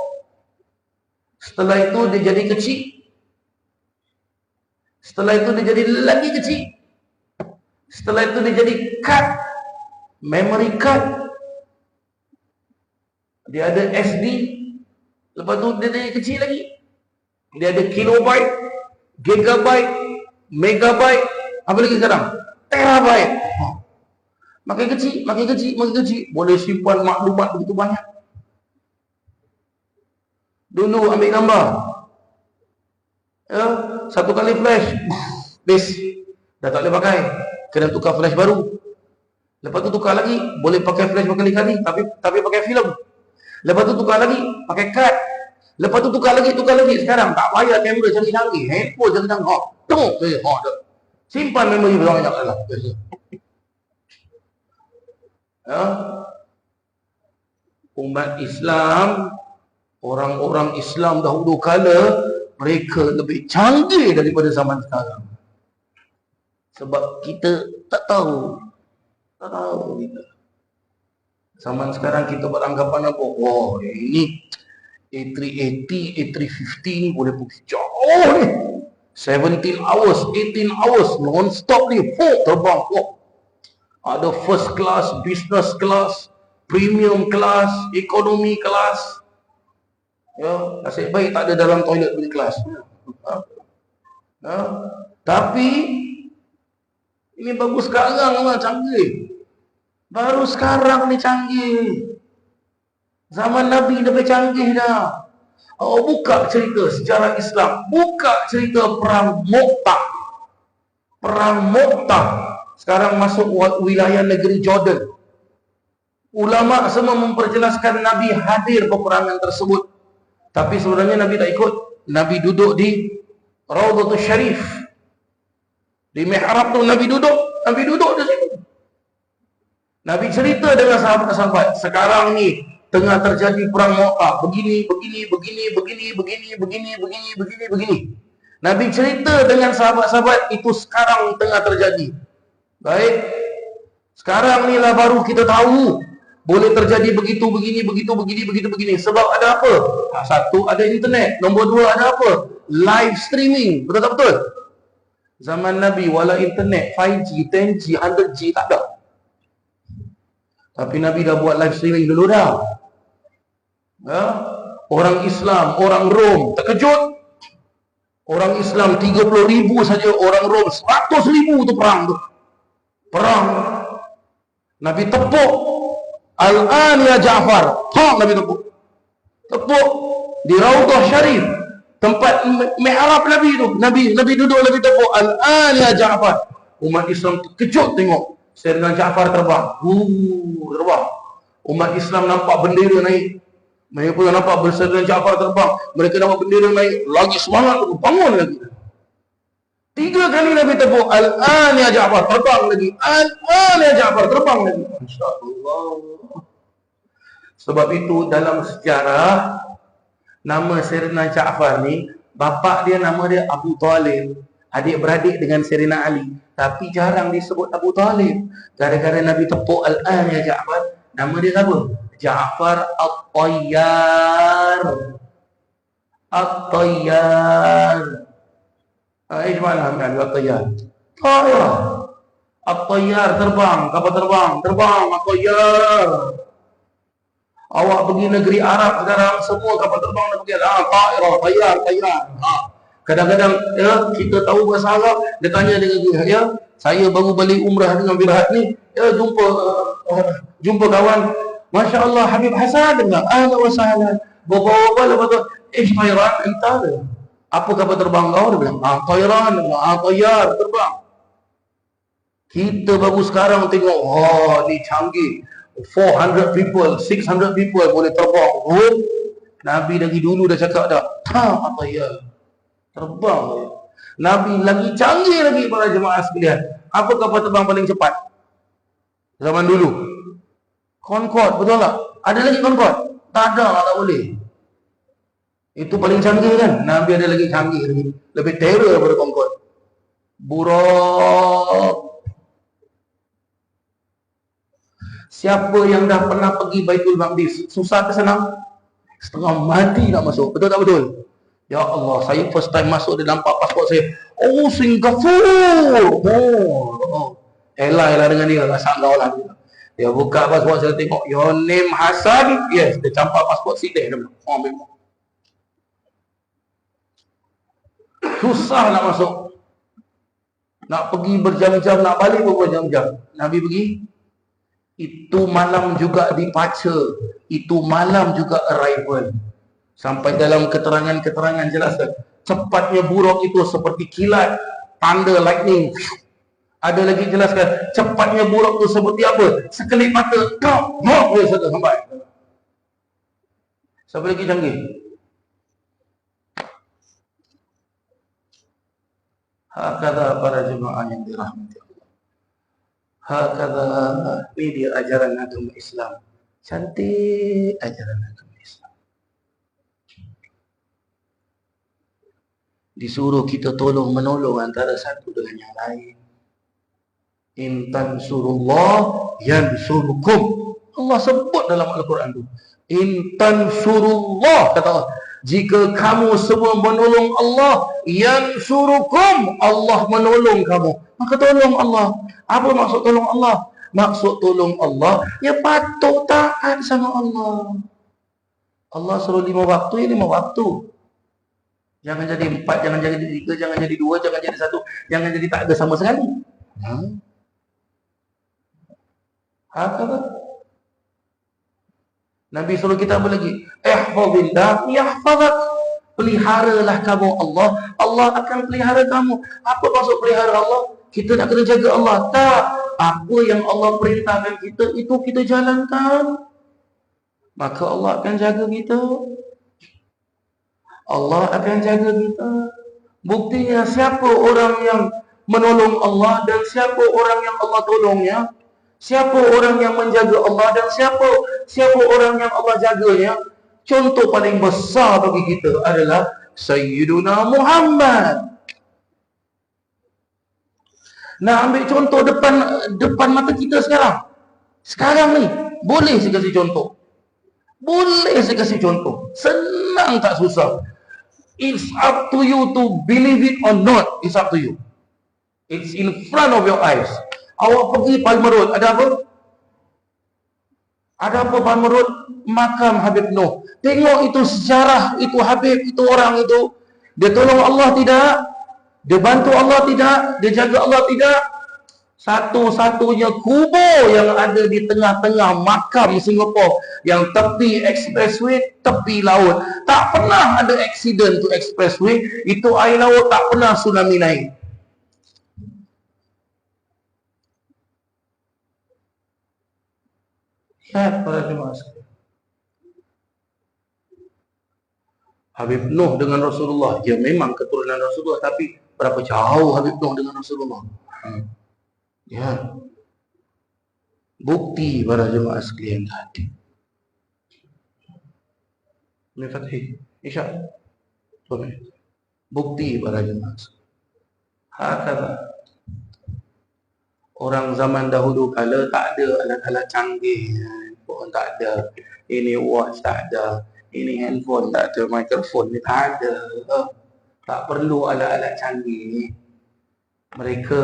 Speaker 1: Setelah itu dia jadi kecil. Setelah itu dia jadi lagi kecil. Setelah itu dia jadi card, memory card. Dia ada SD. Lepas tu dia jadi kecil lagi. Dia ada kilobyte, gigabyte, megabyte, apa lagi sekarang? Terabyte. Makin kecil, makin kecil, makin kecil. Boleh simpan maklumat begitu banyak. Dulu ambil gambar, ya, satu kali flash, habis, dah tak boleh pakai, kena tukar flash baru. Lepas tu tukar lagi, boleh pakai flash berkali-kali, tapi pakai filem. Lepas tu tukar lagi, pakai kad. Lepas tu tukar lagi. Sekarang tak payah kamera canggih-canggih, handphone canggih-canggih, tengok, simpan memori banyak lah. Ya. Umat Islam, orang-orang Islam dahulu kala, mereka lebih canggih daripada zaman sekarang. Sebab kita tak tahu kita. Zaman sekarang kita beranggapan apa? Oh, ini A380, A350 ni boleh pergi jauh ni. 17 hours, 18 hours non-stop ni. Terbang. Ada first class, business class, premium class, economy class. Ya, nasib baik tak ada dalam toilet punya kelas. Tapi ini bagus sekarang lah, canggih. Baru sekarang ni canggih. Zaman Nabi lebih canggih dah. Buka cerita sejarah Islam, buka cerita perang Mu'tah. Perang Mu'tah sekarang masuk wilayah negeri Jordan. Ulama semua memperjelaskan Nabi hadir peperangan tersebut. Tapi sebenarnya Nabi tak ikut. Nabi duduk di Raudhatul Syarif. Di mihrab tu Nabi duduk di situ. Nabi cerita dengan sahabat-sahabat, sekarang ni tengah terjadi perang Mu'tah, begini. Nabi cerita dengan sahabat-sahabat, itu sekarang tengah terjadi. Baik. Sekarang ni lah baru kita tahu boleh terjadi begitu, begini. Sebab ada apa? Satu, ada internet. Nombor dua, ada apa? Live streaming. Betul tak betul? Zaman Nabi, wala internet, 5G, 10G, 100G, tak ada. Tapi Nabi dah buat live streaming dulu dah. Ya? Orang Islam, orang Rom terkejut. Orang Islam 30.000 saja, orang Rom 100.000 tu perang tu. Perang. Nabi tepuk. Al-an ya Ja'far. Nabi tepuk. Tepuk di Raudhah Syarif. Tempat mihrab Nabi tu. Nabi duduk, Nabi tepuk. Al-an ya Ja'far. Umat Islam terkejut tengok Sayyidina Ja'far terbang. Terbang. Umat Islam nampak bendera naik. Mereka pun nampak Sayyidina Ja'far terbang. Mereka nampak bendera naik. Lagi semangat, bangun lagi. 3 kali Nabi tepuk. Al-an ya Ja'far, terbang lagi. Al-an ya Ja'far, terbang lagi. Masya-Allah. Sebab itu dalam sejarah, nama Sayyidina Ja'far ni, bapa dia nama dia Abu Talib, adik-beradik dengan Sayyidina Ali. Tapi jarang disebut Abu Talib. Gara-gara Nabi tepuk Al-an ya Ja'far, nama dia siapa? Ja'far At-Tayyar. At-Tayyar. Mana At-Tayyar? Tayyar. At-Tayyar terbang. Kapal terbang. Terbang At-Tayyar. Awak pergi negeri Arab sekarang, semua kapal terbang dah pergi. Tayyar. Kadang-kadang kita tahu bahasa Arab, dia tanya dengan dia, saya baru balik umrah dengan Berhad ni, jumpa kawan, Masya Allah Habib Hasan dengan ahlan wa sahlan. Bawa-bawa lepas tu, Tayran entah dia. Apa kapal terbang kau? Dia bilang, Tayran, Tayyar terbang. Kita baru sekarang tengok, ni canggih. 400 people, 600 people boleh terbang. Nabi lagi dulu dah cakap dah, Tayyar. Terbang. Nabi lagi canggih lagi para jemaah sekalian. Apa kapal terbang paling cepat zaman dulu? Concorde, betul tak? Ada lagi Concorde? Tak ada, tak boleh. Itu paling canggih kan? Nabi ada lagi canggih lagi. Lebih terror daripada Concorde. Buraq. Siapa yang dah pernah pergi Baitul Maqdis, susah ke senang? Setengah mati nak masuk. Betul tak betul? Ya Allah, saya first time masuk, dia nampak pasport saya. Oh, Singapura. Elah dengan dia, rasa kau lah. Dia buka pasport, saya tengok, your name Hasan. Yes, dia campak pasport Sideh. Dia bilang, memang. Susah nak masuk. Nak pergi berjam-jam, nak balik pun berjam-jam. Nabi pergi. Itu malam juga departure. Itu malam juga arrival. Sampai dalam keterangan-keterangan jelaskan, cepatnya buruk itu seperti kilat, tanda lightning. Ada lagi jelaskan, cepatnya buruk itu seperti apa? Sekelip mata, boleh sampai. Siapa lagi canggih? Hakadha para jemaah yang dirahmati Allah. Hakadha, ini dia ajaran agama Islam. Cantik ajaran agama Islam. Disuruh kita tolong menolong antara satu dengan yang lain. In tansurullah yansurukum. Allah sebut dalam Al-Quran tu. In tansurullah, kata Allah, jika kamu semua menolong Allah, yansurukum, Allah menolong kamu. Maka tolong Allah. Apa maksud tolong Allah? Maksud tolong Allah, ya patut taat sama Allah. Allah suruh 5 waktu, ya 5 waktu. Jangan jadi 4, jangan jadi 3, jangan jadi 2, jangan jadi 1, jangan jadi tak ada sama sekali. Apa? Nabi suruh kita apa lagi? Ihfazillah yahfazak. Peliharalah kamu Allah, Allah akan pelihara kamu. Apa maksud pelihara Allah? Kita nak kena jaga Allah. Tak. Apa yang Allah perintahkan kita, itu kita jalankan. Maka Allah akan jaga kita. Allah akan jaga kita. Buktinya siapa orang yang menolong Allah dan siapa orang yang Allah tolongnya? Siapa orang yang menjaga Allah dan siapa orang yang Allah jaganya? Contoh paling besar bagi kita adalah Sayyiduna Muhammad. Nak ambil contoh depan mata kita sekarang. Sekarang ni, boleh saya kasih contoh. Boleh saya kasih contoh. Senang tak susah. It's up to you to believe it or not. It's up to you. It's in front of your eyes. Awak pergi Palmerun, ada apa? Ada apa Palmerun? Makam Habib Noh. Tengok itu sejarah, itu Habib, itu orang itu. Dia tolong Allah tidak? Dia bantu Allah tidak? Dia jaga Allah tidak? Satu-satunya kubur yang ada di tengah-tengah makam Singapura, yang tepi expressway, tepi laut, tak pernah ada accident tu expressway, itu air laut tak pernah tsunami naik. Lihat para jemaah sekalian. Habib Nuh dengan Rasulullah, dia memang keturunan Rasulullah, tapi berapa jauh Habib Nuh dengan Rasulullah? Ya, bukti para jemaah sekalian tadi. Ini Fathih, Isya. Bukti para jemaah sekalian. Hakala. Orang zaman dahulu kala tak ada alat-alat canggih, pun tak ada. Ini watch tak ada, ini handphone tak ada, mikrofon ni tak ada. Tak perlu alat-alat canggih. Mereka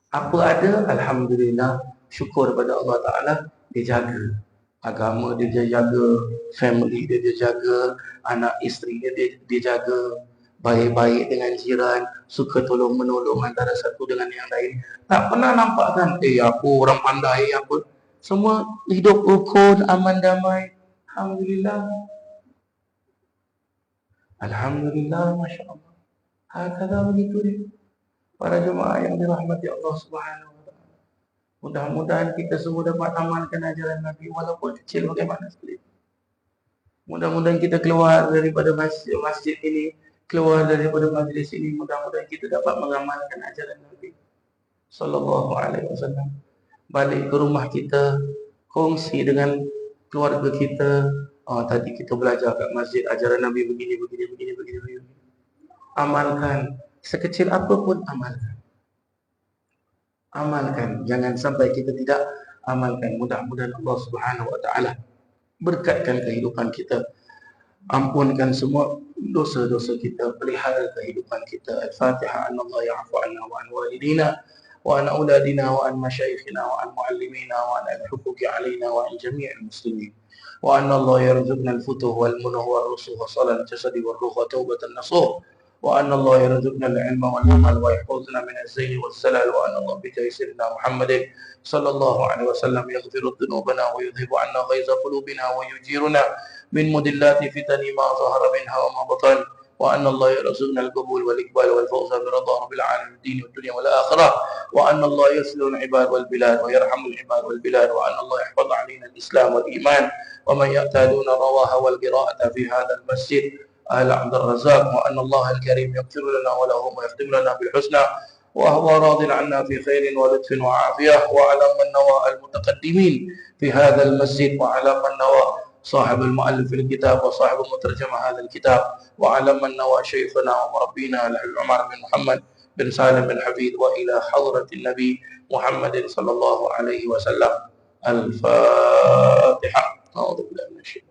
Speaker 1: apa ada, alhamdulillah, syukur pada Allah Ta'ala, dia jaga agama dia, dia jaga family dia, dia jaga anak isteri dia, dia jaga baik-baik dengan jiran, suka tolong menolong antara satu dengan yang lain. Tak pernah nampak kan, aku orang pandai apa. Semua hidup rukun, aman, damai. Alhamdulillah. Alhamdulillah, Masya Allah. Hakala begitu dia. Para jemaah yang dirahmati Allah Subhanahu wa Ta'ala. Mudah-mudahan kita semua dapat amalkan ajaran Nabi walaupun kecil bagaimana sekali. Mudah-mudahan kita keluar daripada masjid ini, keluar daripada majlis ini, mudah-mudahan kita dapat mengamalkan ajaran Nabi sallallahu alaihi wasallam. Balik ke rumah kita, kongsi dengan keluarga kita. Tadi kita belajar kat masjid ajaran Nabi begini. Amalkan. Sekecil apapun amalkan. Amalkan. Jangan sampai kita tidak amalkan. Mudah-mudahan Allah Subhanahu wa Ta'ala berkatkan kehidupan kita, ampunkan semua dosa-dosa kita, pelihara kehidupan kita. Al-Fatihah. Allah ya'fu anna wa an walidina wa an auladina wa an masyayikhina wa an muallimina wa an al-huquqi alaina wa an jami'il muslimin. Wa anna Allah yarzuqna al-futuh wal munuh wal rusuh wa salat jasadi wal ruh wa taubatan nasuh. Wa anna Allah yarzuqna al-ilma wal amal wa yahfazna min az-zayni wal salal. Wa anna Allah bijahi sayyidina Muhammadin sallallahu alaihi wasallam yaghfiru dhunubana wa yudhibu anna ghaiza qulubina wa yujiruna min mudillati fitani ma zahara minha wa ma batan. Wa anna Allah yarzuqna al-qabul wal iqbal wal fawza bi ridha rabbil alamin din wad dunya wal akhirah. Wa anna Allah yaslu al-ibad wal bilad wa yarhamu al-ibad wal bilad. Wa anna Allah yahfaz alaina al-islam wal iman wa man ya'taduna rawaha wal qira'ata fi hadha al-masjid al Abd al-Razzaq. Wa anna Allah al-karim yaghfir lana wa lahum wa yakhtim lana bil husna وهو راض عنا في خير ولطف وعافية. وعلى من نوى المتقدمين في هذا المسجد، وعلى من نوى صاحب المؤلف الكتاب وصاحب مترجم هذا الكتاب، وعلى من نوى شيخنا ومربينا عمر بن محمد بن سالم الحفيد، وإلى حضرة النبي محمد صلى الله عليه وسلم. الفاتحة. أعوذ بالله من الشيطان.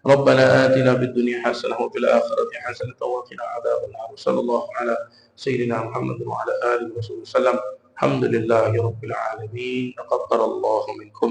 Speaker 1: ربنا آتنا في الدنيا حسنة وفي الآخرة حسنة وقنا عذاب النار. صلى الله على سيدنا محمد وعلى آله وصحبه وسلم. الحمد لله رب العالمين. تقبل الله منكم.